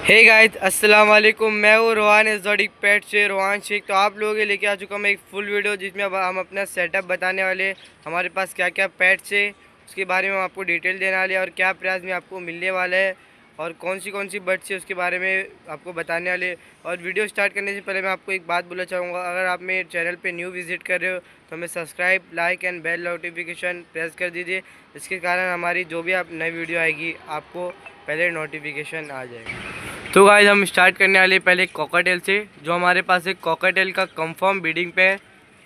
Hey guys अस्सलाम वालेकुम। मैं हूँ रोहान एक्सोटिक पेट से रोहान शेख। तो आप लोगों के लेके आ चुका मैं एक फुल वीडियो जिसमें अब हम अपना सेटअप बताने वाले, हमारे पास क्या क्या पेट्स है उसके बारे में हम आपको डिटेल देने वाले और क्या प्राइस में आपको मिलने वाला है और कौन सी बर्ड्स है उसके बारे में आपको बताने वाले। और वीडियो स्टार्ट करने से पहले मैं आपको एक बात बोलना चाहूँगा, अगर आप मेरे चैनल पर न्यू विजिट कर रहे हो तो हमें subscribe, like and bell notification press कर दीजिए। इसके कारण हमारी जो भी आप नई वीडियो आएगी आपको पहले नोटिफिकेशन आ जाएगा। तो गाइस हम स्टार्ट करने वाले पहले कॉकटेल से। जो हमारे पास एक कॉकटेल का कंफर्म ब्रीडिंग पेयर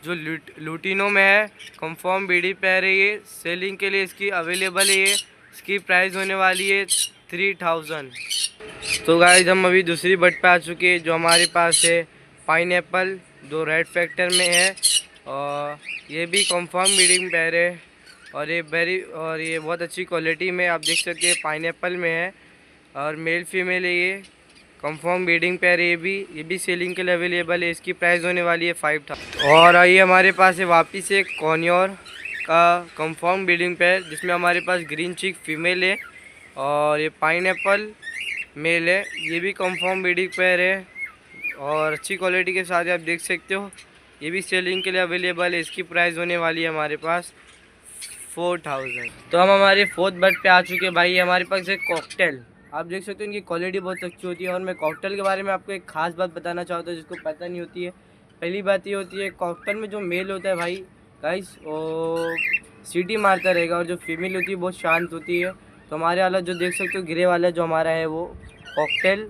जो लुटिनो में है, कंफर्म ब्रीडिंग पेयर है। ये सेलिंग के लिए इसकी अवेलेबल है। ये इसकी प्राइस होने वाली है 3000। तो गाइस हम अभी दूसरी बर्ड पे आ चुके हैं जो हमारे पास है पाइनएप्पल, जो रेड फैक्टर में है और ये भी कंफर्म ब्रीडिंग पेयर है और ये बहुत अच्छी क्वालिटी में आप देख सकते हैं पाइनएप्पल में है और मेल फीमेल है। ये कंफर्म ब्रीडिंग पेयर है। ये भी सेलिंग के लिए अवेलेबल है। इसकी प्राइस होने वाली है 5000। और ये हमारे पास है वापस एक कॉर्नियोर का कंफर्म ब्रीडिंग पेयर जिसमें हमारे पास ग्रीन चिक फीमेल है और ये पाइनएप्पल मेल है। ये भी कंफर्म ब्रीडिंग पेयर है और अच्छी क्वालिटी के साथ आप देख सकते हो। ये भी सेलिंग के लिए अवेलेबल है। इसकी प्राइस होने वाली है हमारे पास 4000। तो हम हमारे फोर्थ बर्ड पे आ चुके हैं भाई। हमारे पास एक कॉकटेल, आप देख सकते हो इनकी क्वालिटी बहुत अच्छी होती है। और मैं कॉकटेल के बारे में आपको एक खास बात बताना चाहता हूँ जिसको पता नहीं होती है। पहली बात ये होती है कॉकटेल में जो मेल होता है भाई गाइस वो सीटी मारता रहेगा और जो फीमेल होती है बहुत शांत होती है। तो हमारे वाला जो देख सकते हो ग्रे वाला जो हमारा है वो कॉकटेल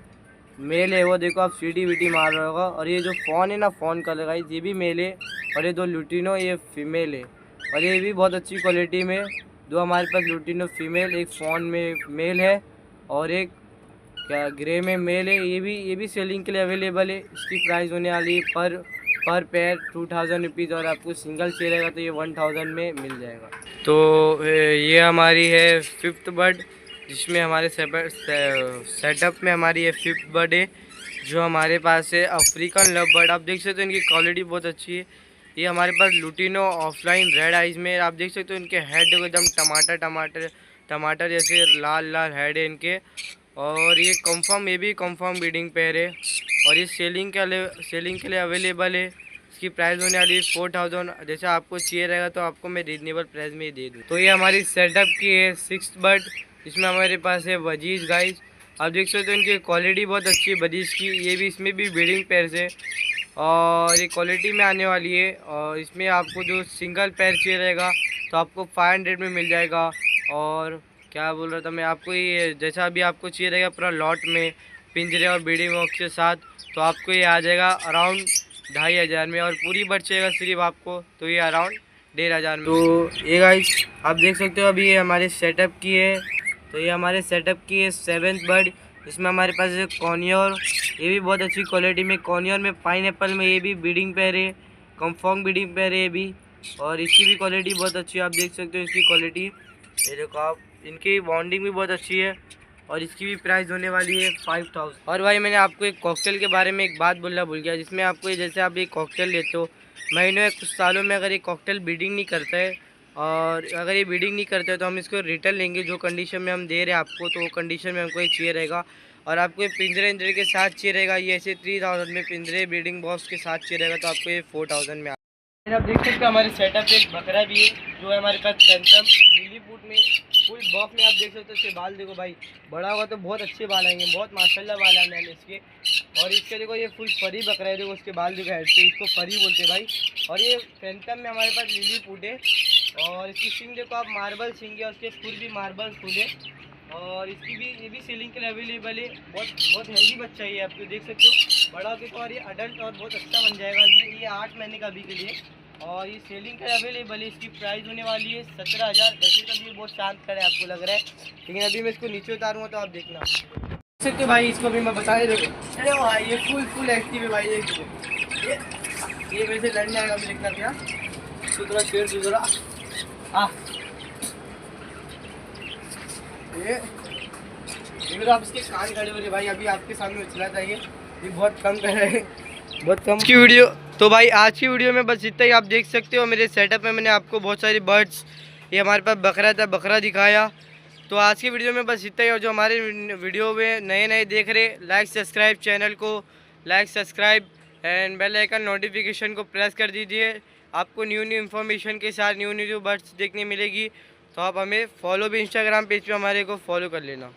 मेल है। वो देखो आप सीटी वीटी मार रहा होगा। और ये जो फ़ोन है ना, फ़ोन कलर गाइस, ये भी मेल है और ये दो लुटिनो ये फीमेल है और ये भी बहुत अच्छी क्वालिटी में। दो हमारे पास लुटिनो फीमेल, एक फ़ोन में मेल है और एक क्या ग्रे में मेल है। ये भी सेलिंग के लिए अवेलेबल है। इसकी प्राइस होने वाली है पर पेयर 2000 रुपीज़ और आपको सिंगल चाहिए रहेगा तो ये 1000 में मिल जाएगा। तो ये हमारी है फिफ्थ बर्ड जिसमें हमारे सेटअप में हमारी ये फिफ्थ बर्ड है जो हमारे पास है अफ्रीकन लव बर्ड। आप देख सकते हो इनकी क्वालिटी बहुत अच्छी है। ये हमारे पास लुटिनो ऑफलाइन रेड आइज में, आप देख सकते हो इनके हेड एकदम टमाटर जैसे लाल लाल हेड है इनके। और ये भी कंफर्म ब्रीडिंग पेयर है और ये सेलिंग के लिए अवेलेबल है। इसकी प्राइस होने वाली है 4000। जैसे आपको चाहिए रहेगा तो आपको मैं रीजनेबल प्राइस में ही दे दूँ। तो ये हमारी सेटअप की है सिक्स्थ बर्ड जिसमें हमारे पास है वजीज गाइस। आप देख सकते हो इनकी क्वालिटी बहुत अच्छी है वजीज की। इसमें भी ब्रीडिंग पेयर है और ये क्वालिटी में आने वाली है। और इसमें आपको जो सिंगल पेयर चाहिए रहेगा तो आपको 500 में मिल जाएगा। और क्या बोल रहा था मैं आपको, ये जैसा अभी आपको चाहिए रहेगा पूरा लॉट में पिंजरे और ब्रीडिंग बॉक्स के साथ तो आपको ये आ जाएगा अराउंड 2500 में। और पूरी बर्ड चाहिएगा सिर्फ आपको तो ये अराउंड 1500 में। तो ये गाइस आप देख सकते हो अभी ये हमारे सेटअप की है। तो ये हमारे सेटअप की है सेवन्थ बर्ड इसमें हमारे पास है कॉर्नियोर। ये भी बहुत अच्छी क्वालिटी में कॉर्नियोर में पाइनएप्पल में। ये भी ब्रीडिंग पेयर है, कंफर्म ब्रीडिंग पेयर है ये भी और इसकी भी क्वालिटी बहुत अच्छी है। आप देख सकते हो इसकी क्वालिटी, ये देखो आप, इनकी बॉन्डिंग भी बहुत अच्छी है और इसकी भी प्राइस होने वाली है 5000। और भाई मैंने आपको एक कॉकटेल के बारे में एक बात बोलना भूल गया जिसमें आपको जैसे आप ये कॉकटेल लेते हो महीनों या कुछ सालों में अगर ये कॉकटेल ब्रीडिंग नहीं करता है और अगर ये ब्रीडिंग नहीं करते तो हम इसको रिटर्न लेंगे। जो कंडीशन में हम दे रहे हैं आपको तो वो कंडीशन में हमको ये चाहिए रहेगा। और आपको ये पिंजरे के साथ चाहिए रहेगा। ये ऐसे 3000 में पिंजरे ब्रीडिंग बॉक्स के साथ चाहिए रहेगा तो आपको ये 4000 में। आप देख सकते हो हमारे सेटअप पे एक बकरा भी है जो है हमारे पास पेंटम लिलीपुट में फुल बॉक्स में। आप देख सकते हो इसके बाल देखो भाई, बड़ा हुआ तो बहुत अच्छे बाल आएंगे, बहुत माशाल्लाह बाल आने वाले इसके। और इसके देखो ये फुल फरी बकरा है, देखो उसके बाल देखो हेड पे, इसको फरी बोलते हैं भाई। और ये पेंटम में हमारे पास लिलीपुट है और इसकी सिंग देखो आप मार्बल सिंग है, उसके फुल भी मार्बल फुल है। और ये भी सेलिंग के लिए अवेलेबल है। बहुत हेल्दी बच्चा है ये, आप देख सकते हो। बड़ा होकर तो और ये अडल्ट और बहुत अच्छा बन जाएगा। अभी ये 8 महीने का अभी के लिए और ये सेलिंग के लिए अवेलेबल है। इसकी प्राइस होने वाली है 17000। वैसे तो ये बहुत शांत खड़ा है आपको लग रहा है, लेकिन अभी मैं इसको नीचे उतारूँगा तो आप देखना देख सकते हो भाई। इसको भी मैं बता दे देखो भाई, ये फुल एक्टिव है भाई। ये वैसे लड़ जाएगा अभी, देखना क्या सुधरा शेर सुधरा। हाँ ये तो आप इसके कान खड़े हो रहे भाई, अभी आपके सामने उछला चाहिए। ये बहुत कम कर रहे हैं, बहुत कम की वीडियो। तो भाई आज की वीडियो में बस इतना ही। आप देख सकते हो मेरे सेटअप में मैंने आपको बहुत सारी बर्ड्स, ये हमारे पास बकरा था, बकरा दिखाया तो आज की वीडियो में बस इतना ही। और जो हमारे वीडियो में नए देख रहे, लाइक सब्सक्राइब चैनल को, like subscribe and bell icon notification को प्रेस कर दीजिए। आपको न्यू इन्फॉर्मेशन के साथ न्यू बर्ड्स देखने मिलेगी। तो आप हमें फॉलो भी इंस्टाग्राम पेज पे हमारे को फॉलो कर लेना।